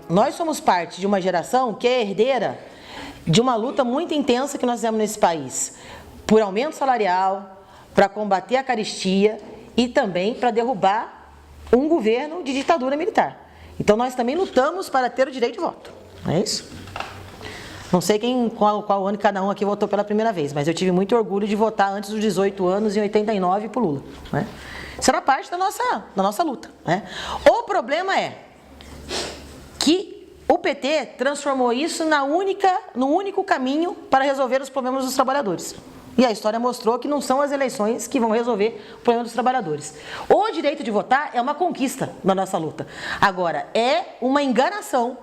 nós somos parte de uma geração que é herdeira de uma luta muito intensa que nós fizemos nesse país, por aumento salarial, para combater a carestia e também para derrubar um governo de ditadura militar. Então nós também lutamos para ter o direito de voto, não é isso? Não sei qual ano cada um aqui votou pela primeira vez, mas eu tive muito orgulho de votar antes dos 18 anos, em 89, por Lula, né? Isso era parte da nossa luta, né? O problema é que o PT transformou isso no único caminho para resolver os problemas dos trabalhadores. E a história mostrou que não são as eleições que vão resolver o problema dos trabalhadores. O direito de votar é uma conquista na nossa luta. Agora, é uma enganação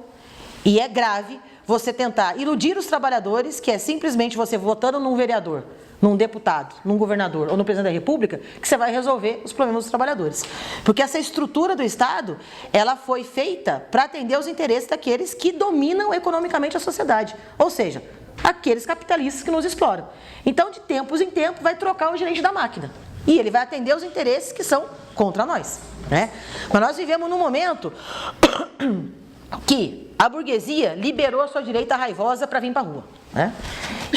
e é grave você tentar iludir os trabalhadores, que é simplesmente você votando num vereador, num deputado, num governador ou no presidente da República, que você vai resolver os problemas dos trabalhadores. Porque essa estrutura do Estado, ela foi feita para atender os interesses daqueles que dominam economicamente a sociedade. Ou seja, aqueles capitalistas que nos exploram. Então, de tempos em tempos, vai trocar o gerente da máquina. E ele vai atender os interesses que são contra nós, né? Mas nós vivemos num momento que a burguesia liberou a sua direita raivosa para vir para a rua, né?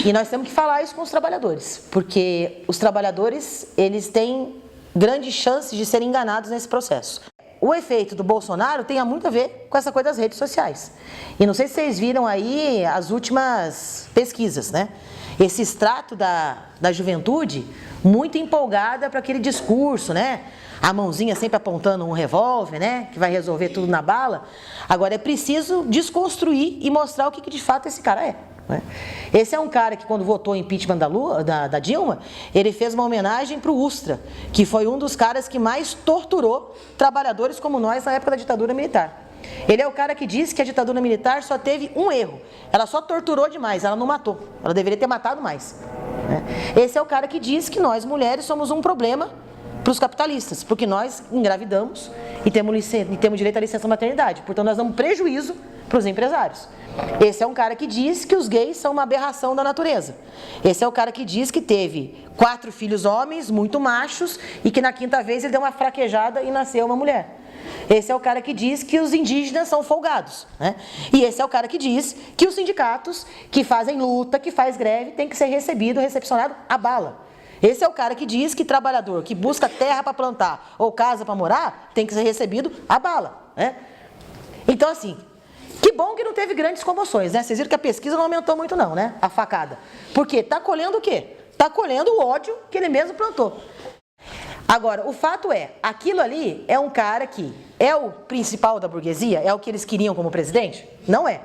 E nós temos que falar isso com os trabalhadores, porque os trabalhadores, eles têm grandes chances de serem enganados nesse processo. O efeito do Bolsonaro tem muito a ver com essa coisa das redes sociais. E não sei se vocês viram aí as últimas pesquisas, né? Esse extrato da juventude muito empolgada para aquele discurso, né? A mãozinha sempre apontando um revólver, né? Que vai resolver tudo na bala. Agora é preciso desconstruir e mostrar o que de fato esse cara é, né? Esse é um cara que, quando votou o impeachment da Dilma, ele fez uma homenagem para o Ustra, que foi um dos caras que mais torturou trabalhadores como nós na época da ditadura militar. Ele é o cara que disse que a ditadura militar só teve um erro: ela só torturou demais, ela não matou, ela deveria ter matado mais, né? Esse é o cara que diz que nós mulheres somos um problema para os capitalistas, porque nós engravidamos e temos direito à licença maternidade, portanto nós damos prejuízo para os empresários. Esse é um cara que diz que os gays são uma aberração da natureza. Esse é o cara que diz que teve 4 filhos homens, muito machos, e que na 5ª vez ele deu uma fraquejada e nasceu uma mulher. Esse é o cara que diz que os indígenas são folgados, né? E esse é o cara que diz que os sindicatos que fazem luta, que faz greve, tem que ser recepcionado a bala. Esse é o cara que diz que trabalhador que busca terra para plantar ou casa para morar tem que ser recebido a bala, né? Então, assim, que bom que não teve grandes comoções, né? Vocês viram que a pesquisa não aumentou muito não, né? A facada. Por quê? Tá colhendo o quê? Tá colhendo o ódio que ele mesmo plantou. Agora, o fato é, aquilo ali é um cara que é o principal da burguesia, é o que eles queriam como presidente? Não é.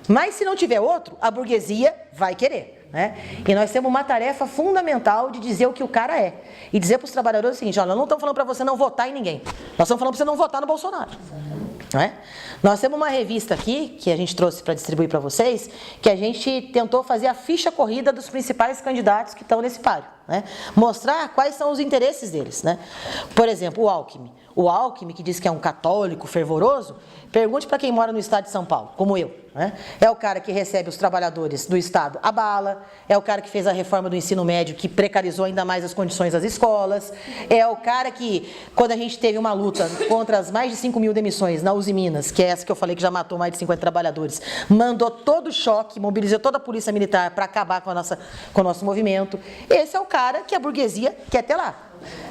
Mas se não tiver outro, a burguesia vai querer, né? E nós temos uma tarefa fundamental de dizer o que o cara é. E dizer para os trabalhadores o seguinte: olha, nós não estamos falando para você não votar em ninguém. Nós estamos falando para você não votar no Bolsonaro, não é? Nós temos uma revista aqui, que a gente trouxe para distribuir para vocês, que a gente tentou fazer a ficha corrida dos principais candidatos que estão nesse páreo, né? Mostrar quais são os interesses deles, né? Por exemplo, o Alckmin. O Alckmin, que diz que é um católico fervoroso, pergunte para quem mora no estado de São Paulo, como eu, né? É o cara que recebe os trabalhadores do estado a bala, é o cara que fez a reforma do ensino médio, que precarizou ainda mais as condições das escolas, é o cara que, quando a gente teve uma luta contra as mais de 5.000 demissões na Uzi Minas, que é essa que eu falei que já matou mais de 50 trabalhadores, mandou todo o choque, mobilizou toda a polícia militar para acabar com o nosso movimento. Esse é o cara que a burguesia quer ter lá.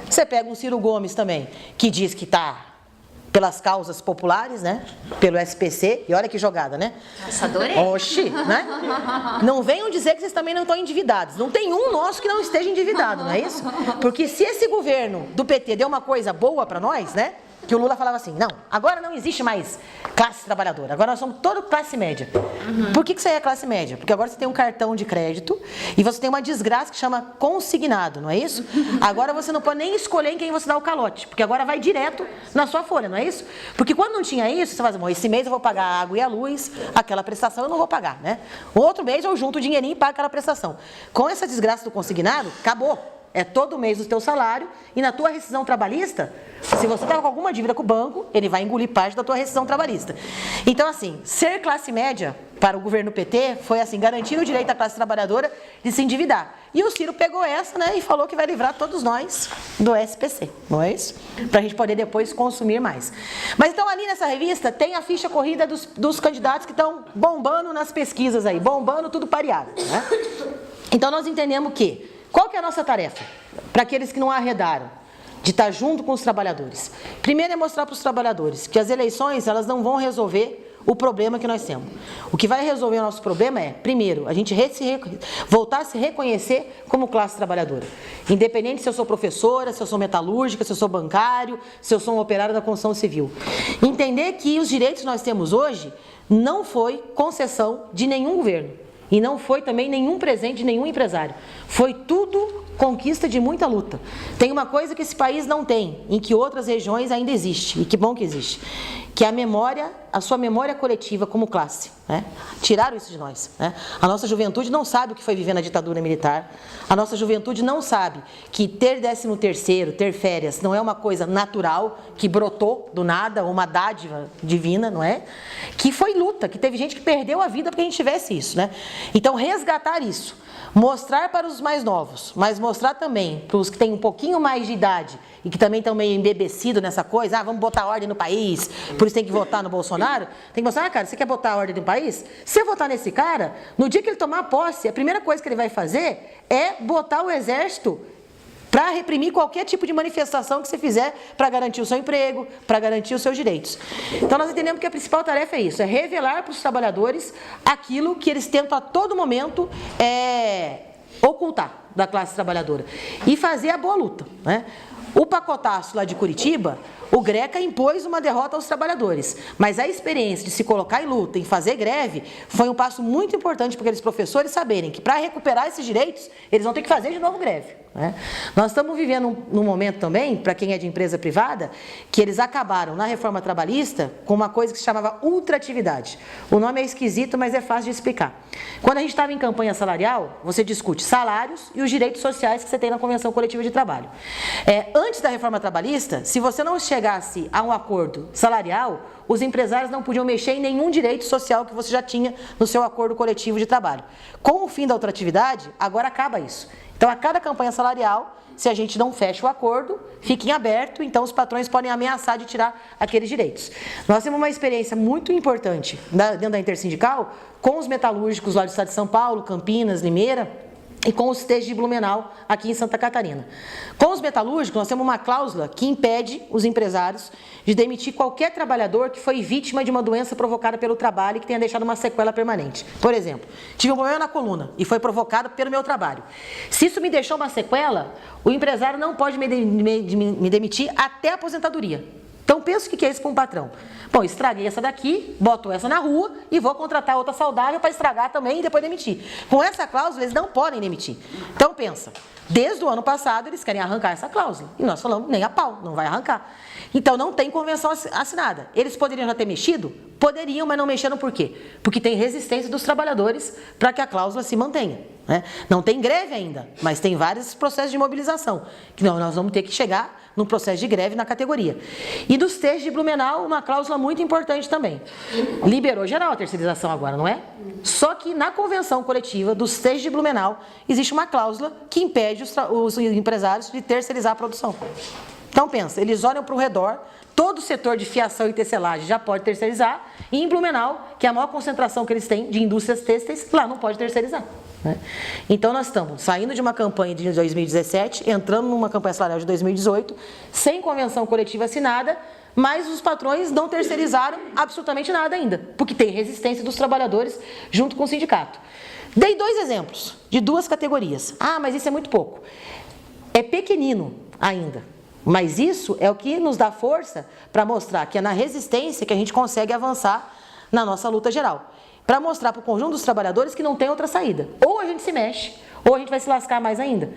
Você pega um Ciro Gomes também, que diz que está pelas causas populares, né? Pelo SPC, e olha que jogada, né? Nossa, adorei. Oxi, né? Não venham dizer que vocês também não estão endividados. Não tem um nosso que não esteja endividado, não é isso? Porque se esse governo do PT deu uma coisa boa para nós, né? Que o Lula falava assim: não, agora não existe mais classe trabalhadora, agora nós somos toda classe média. Por que isso aí é classe média? Porque agora você tem um cartão de crédito e você tem uma desgraça que chama consignado, não é isso? Agora você não pode nem escolher em quem você dá o calote, porque agora vai direto na sua folha, não é isso? Porque quando não tinha isso, você faz, bom, esse mês eu vou pagar a água e a luz, aquela prestação eu não vou pagar, né? O outro mês eu junto o dinheirinho e pago aquela prestação. Com essa desgraça do consignado, acabou. é todo mês o teu salário, e na tua rescisão trabalhista, se você estava com alguma dívida com o banco, ele vai engolir parte da tua rescisão trabalhista. Então, assim, ser classe média para o governo PT foi, assim, garantir o direito da classe trabalhadora de se endividar. E o Ciro pegou essa, né, e falou que vai livrar todos nós do SPC, não é isso? Para a gente poder depois consumir mais. Mas então ali nessa revista tem a ficha corrida dos candidatos que estão bombando nas pesquisas aí, bombando tudo pareado, né? Então nós entendemos que, qual que é a nossa tarefa? Para aqueles que não arredaram, de estar junto com os trabalhadores. Primeiro é mostrar para os trabalhadores que as eleições, elas não vão resolver o problema que nós temos. O que vai resolver o nosso problema é, primeiro, a gente voltar a se reconhecer como classe trabalhadora. Independente se eu sou professora, se eu sou metalúrgica, se eu sou bancário, se eu sou um operário da construção civil. Entender que os direitos que nós temos hoje não foi concessão de nenhum governo. E não foi também nenhum presente de nenhum empresário. Foi tudo conquista de muita luta. Tem uma coisa que esse país não tem, em que outras regiões ainda existe, e que bom que existe, que é a sua memória coletiva como classe, né? Tiraram isso de nós, né? A nossa juventude não sabe o que foi viver na ditadura militar, a nossa juventude não sabe que ter 13º, ter férias, não é uma coisa natural, que brotou do nada, uma dádiva divina, não é? Que foi luta, que teve gente que perdeu a vida para que a gente tivesse isso, né? Então, resgatar isso, mostrar para os mais novos, mas mostrar também para os que têm um pouquinho mais de idade e que também estão meio embebecidos nessa coisa, vamos botar ordem no país, por isso tem que votar no Bolsonaro, tem que mostrar, cara, você quer botar ordem no país? Se você votar nesse cara, no dia que ele tomar posse, a primeira coisa que ele vai fazer é botar o exército para reprimir qualquer tipo de manifestação que você fizer para garantir o seu emprego, para garantir os seus direitos. Então nós entendemos que a principal tarefa é isso, é revelar para os trabalhadores aquilo que eles tentam a todo momento ocultar da classe trabalhadora e fazer a boa luta, né? O pacotaço lá de Curitiba, o Greca impôs uma derrota aos trabalhadores, mas a experiência de se colocar em luta, em fazer greve, foi um passo muito importante para aqueles professores saberem que para recuperar esses direitos, eles vão ter que fazer de novo greve, né? Nós estamos vivendo num momento também, para quem é de empresa privada, que eles acabaram na reforma trabalhista com uma coisa que se chamava ultratividade. O nome é esquisito, mas é fácil de explicar. Quando a gente estava em campanha salarial, você discute salários e os direitos sociais que você tem na Convenção Coletiva de Trabalho. Antes da reforma trabalhista, se você não chegasse a um acordo salarial, os empresários não podiam mexer em nenhum direito social que você já tinha no seu acordo coletivo de trabalho. Com o fim da ultratividade, agora acaba isso. Então, a cada campanha salarial, se a gente não fecha o acordo, fica em aberto, então os patrões podem ameaçar de tirar aqueles direitos. Nós temos uma experiência muito importante dentro da Intersindical com os metalúrgicos lá do estado de São Paulo, Campinas, Limeira, e com os TEJs de Blumenau, aqui em Santa Catarina. Com os metalúrgicos, nós temos uma cláusula que impede os empresários de demitir qualquer trabalhador que foi vítima de uma doença provocada pelo trabalho e que tenha deixado uma sequela permanente. Por exemplo, tive um problema na coluna e foi provocado pelo meu trabalho. Se isso me deixou uma sequela, o empresário não pode me demitir até a aposentadoria. Então, pensa o que é isso para um patrão. Bom, estraguei essa daqui, boto essa na rua e vou contratar outra saudável para estragar também e depois demitir. Com essa cláusula, eles não podem demitir. Então, pensa, desde o ano passado, eles querem arrancar essa cláusula. E nós falamos, nem a pau, não vai arrancar. Então, não tem convenção assinada. Eles poderiam já ter mexido? Poderiam, mas não mexeram por quê? Porque tem resistência dos trabalhadores para que a cláusula se mantenha, né? Não tem greve ainda, mas tem vários processos de mobilização, que nós vamos ter que chegar no processo de greve na categoria. E dos TEJs de Blumenau, uma cláusula muito importante também. Liberou geral a terceirização agora, não é? Só que na convenção coletiva dos TEJs de Blumenau, existe uma cláusula que impede os empresários de terceirizar a produção. Então pensa, eles olham para o redor, todo o setor de fiação e tecelagem já pode terceirizar, e em Blumenau, que é a maior concentração que eles têm de indústrias têxteis, lá não pode terceirizar, né? Então nós estamos saindo de uma campanha de 2017, entrando numa campanha salarial de 2018, sem convenção coletiva assinada, mas os patrões não terceirizaram absolutamente nada ainda, porque tem resistência dos trabalhadores junto com o sindicato. Dei 2 exemplos de 2 categorias. Mas isso é muito pouco. É pequenino ainda. Mas isso é o que nos dá força para mostrar que é na resistência que a gente consegue avançar na nossa luta geral. Para mostrar para o conjunto dos trabalhadores que não tem outra saída. Ou a gente se mexe, ou a gente vai se lascar mais ainda.